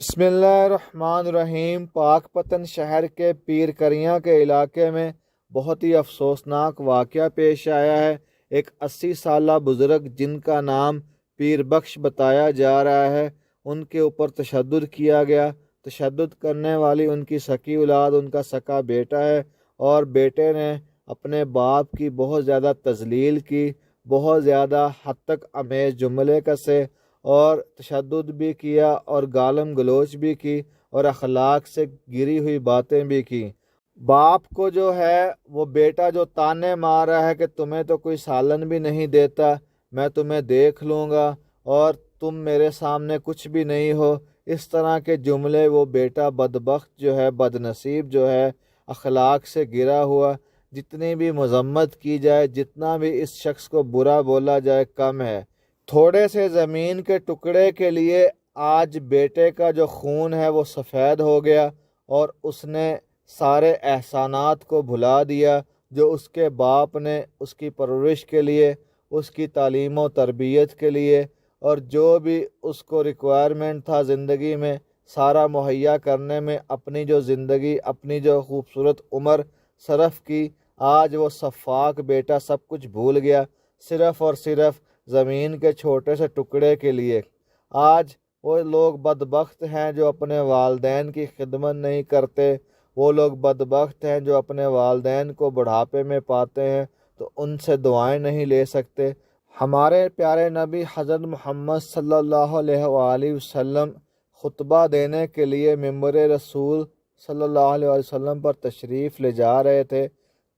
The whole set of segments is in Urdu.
بسم اللہ الرحمن الرحیم۔ پاک پتن شہر کے پیر کریاں کے علاقے میں بہت ہی افسوسناک واقعہ پیش آیا ہے۔ ایک 80 سالہ بزرگ جن کا نام پیر بخش بتایا جا رہا ہے، ان کے اوپر تشدد کیا گیا۔ تشدد کرنے والی ان کی سکی اولاد ان کا سکا بیٹا ہے، اور بیٹے نے اپنے باپ کی بہت زیادہ تذلیل کی، بہت زیادہ حد تک امیز جملے کسے اور تشدد بھی کیا، اور گالم گلوچ بھی کی، اور اخلاق سے گری ہوئی باتیں بھی کی۔ باپ کو جو ہے وہ بیٹا جو تانے مار رہا ہے کہ تمہیں تو کوئی سالن بھی نہیں دیتا، میں تمہیں دیکھ لوں گا اور تم میرے سامنے کچھ بھی نہیں ہو، اس طرح کے جملے وہ بیٹا بدبخت جو ہے، بد نصیب جو ہے، اخلاق سے گرا ہوا، جتنی بھی مذمت کی جائے، جتنا بھی اس شخص کو برا بولا جائے کم ہے۔ تھوڑے سے زمین کے ٹکڑے کے لیے آج بیٹے کا جو خون ہے وہ سفید ہو گیا، اور اس نے سارے احسانات کو بھلا دیا جو اس کے باپ نے اس کی پرورش کے لیے، اس کی تعلیم و تربیت کے لیے، اور جو بھی اس کو ریکوائرمنٹ تھا زندگی میں سارا مہیا کرنے میں اپنی جو زندگی، اپنی جو خوبصورت عمر صرف کی، آج وہ سفاک بیٹا سب کچھ بھول گیا، صرف اور صرف زمین کے چھوٹے سے ٹکڑے کے لیے۔ آج وہ لوگ بدبخت ہیں جو اپنے والدین کی خدمت نہیں کرتے، وہ لوگ بدبخت ہیں جو اپنے والدین کو بڑھاپے میں پاتے ہیں تو ان سے دعائیں نہیں لے سکتے۔ ہمارے پیارے نبی حضرت محمد صلی اللہ علیہ وآلہ وسلم خطبہ دینے کے لیے ممبر رسول صلی اللہ علیہ وسلم پر تشریف لے جا رہے تھے۔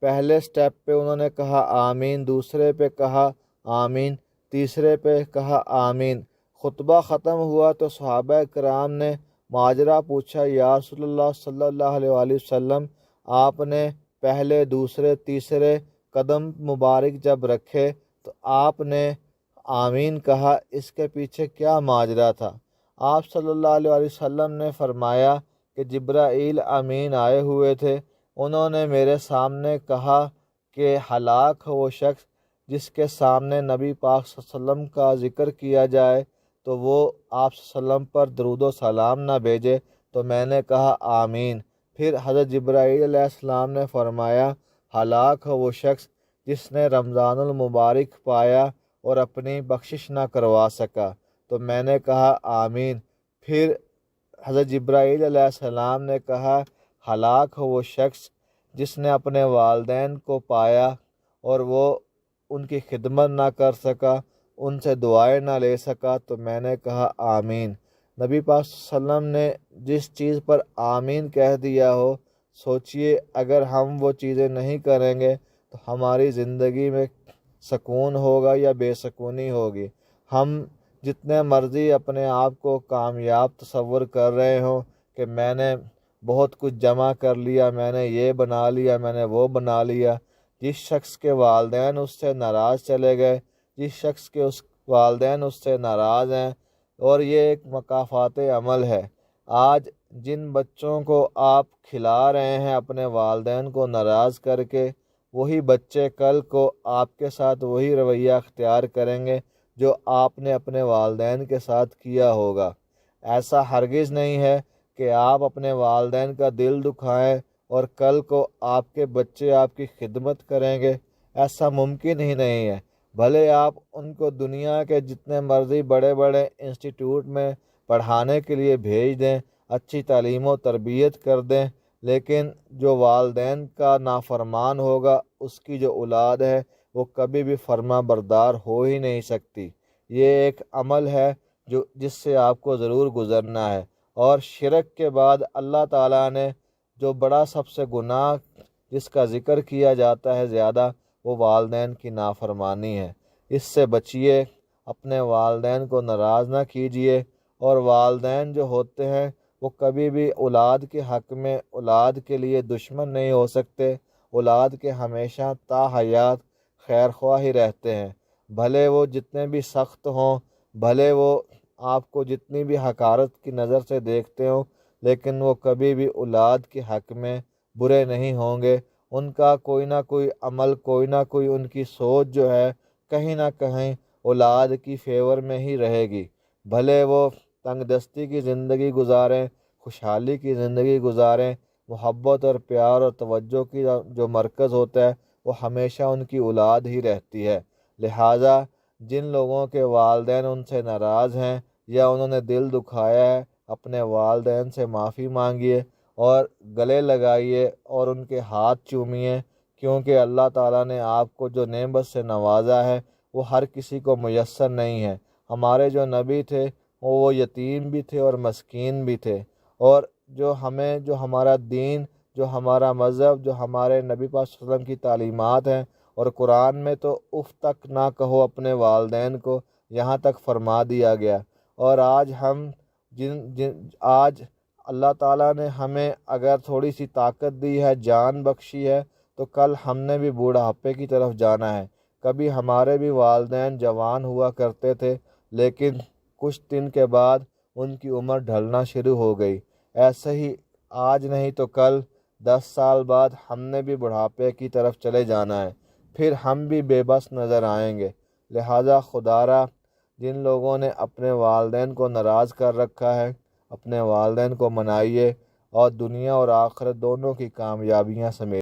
پہلے سٹیپ پہ انہوں نے کہا آمین، دوسرے پہ کہا آمین، تیسرے پہ کہا آمین۔ خطبہ ختم ہوا تو صحابہ کرام نے ماجرا پوچھا، یا رسول اللہ صلی اللہ علیہ وآلہ وسلم، آپ نے پہلے، دوسرے، تیسرے قدم مبارک جب رکھے تو آپ نے آمین کہا، اس کے پیچھے کیا ماجرا تھا؟ آپ صلی اللہ علیہ وآلہ وسلم نے فرمایا کہ جبرائیل امین آئے ہوئے تھے، انہوں نے میرے سامنے کہا کہ ہلاک ہو وہ شخص جس کے سامنے نبی پاک صلی اللہ علیہ وسلم کا ذکر کیا جائے تو وہ آپ صلی اللہ علیہ وسلم پر درود و سلام نہ بھیجے، تو میں نے کہا آمین۔ پھر حضرت جبرائیل علیہ السلام نے فرمایا ہلاک ہو وہ شخص جس نے رمضان المبارک پایا اور اپنی بخشش نہ کروا سکا، تو میں نے کہا آمین۔ پھر حضرت جبرائیل علیہ السلام نے کہا ہلاک ہو وہ شخص جس نے اپنے والدین کو پایا اور وہ ان کی خدمت نہ کر سکا، ان سے دعائیں نہ لے سکا، تو میں نے کہا آمین۔ نبی پاک صلی اللہ علیہ وسلم نے جس چیز پر آمین کہہ دیا ہو، سوچئے اگر ہم وہ چیزیں نہیں کریں گے تو ہماری زندگی میں سکون ہوگا یا بے سکونی ہوگی۔ ہم جتنے مرضی اپنے آپ کو کامیاب تصور کر رہے ہوں کہ میں نے بہت کچھ جمع کر لیا، میں نے یہ بنا لیا، میں نے وہ بنا لیا، جس شخص کے والدین اس سے ناراض چلے گئے، جس شخص کے والدین اس سے ناراض ہیں، اور یہ ایک مکافات عمل ہے۔ آج جن بچوں کو آپ کھلا رہے ہیں اپنے والدین کو ناراض کر کے، وہی بچے کل کو آپ کے ساتھ وہی رویہ اختیار کریں گے جو آپ نے اپنے والدین کے ساتھ کیا ہوگا۔ ایسا ہرگز نہیں ہے کہ آپ اپنے والدین کا دل دکھائیں اور کل کو آپ کے بچے آپ کی خدمت کریں گے، ایسا ممکن ہی نہیں ہے۔ بھلے آپ ان کو دنیا کے جتنے مرضی بڑے بڑے انسٹیٹیوٹ میں پڑھانے کے لیے بھیج دیں، اچھی تعلیم و تربیت کر دیں، لیکن جو والدین کا نافرمان ہوگا، اس کی جو اولاد ہے وہ کبھی بھی فرما بردار ہو ہی نہیں سکتی۔ یہ ایک عمل ہے جس سے آپ کو ضرور گزرنا ہے۔ اور شرک کے بعد اللہ تعالیٰ نے جو بڑا سب سے گناہ جس کا ذکر کیا جاتا ہے زیادہ، وہ والدین کی نافرمانی ہے۔ اس سے بچیے، اپنے والدین کو ناراض نہ کیجیے، اور والدین جو ہوتے ہیں وہ کبھی بھی اولاد کے حق میں اولاد کے لیے دشمن نہیں ہو سکتے، اولاد کے ہمیشہ تا حیات خیر خواہ ہی رہتے ہیں، بھلے وہ جتنے بھی سخت ہوں، بھلے وہ آپ کو جتنی بھی حقارت کی نظر سے دیکھتے ہوں، لیکن وہ کبھی بھی اولاد کے حق میں برے نہیں ہوں گے۔ ان کا کوئی نہ کوئی عمل، کوئی نہ کوئی ان کی سوچ جو ہے کہیں نہ کہیں اولاد کی فیور میں ہی رہے گی، بھلے وہ تنگ دستی کی زندگی گزاریں، خوشحالی کی زندگی گزاریں، محبت اور پیار اور توجہ کی جو مرکز ہوتا ہے وہ ہمیشہ ان کی اولاد ہی رہتی ہے۔ لہٰذا جن لوگوں کے والدین ان سے ناراض ہیں یا انہوں نے دل دکھایا ہے، اپنے والدین سے معافی مانگیے اور گلے لگائیے اور ان کے ہاتھ چومیے، کیونکہ اللہ تعالیٰ نے آپ کو جو نعمت سے نوازا ہے وہ ہر کسی کو میسر نہیں ہے۔ ہمارے جو نبی تھے وہ یتیم بھی تھے اور مسکین بھی تھے، اور جو ہمارا دین، جو ہمارا مذہب، جو ہمارے نبی پاک صلی اللہ علیہ وسلم کی تعلیمات ہیں، اور قرآن میں تو اف تک نہ کہو اپنے والدین کو، یہاں تک فرما دیا گیا۔ اور آج آج اللہ تعالیٰ نے ہمیں اگر تھوڑی سی طاقت دی ہے، جان بخشی ہے، تو کل ہم نے بھی بوڑھاپے کی طرف جانا ہے۔ کبھی ہمارے بھی والدین جوان ہوا کرتے تھے، لیکن کچھ دن کے بعد ان کی عمر ڈھلنا شروع ہو گئی۔ ایسے ہی آج نہیں تو کل 10 سال بعد ہم نے بھی بڑھاپے کی طرف چلے جانا ہے، پھر ہم بھی بے بس نظر آئیں گے۔ لہٰذا خدارا جن لوگوں نے اپنے والدین کو ناراض کر رکھا ہے، اپنے والدین کو منائیے اور دنیا اور آخرت دونوں کی کامیابیاں سمیت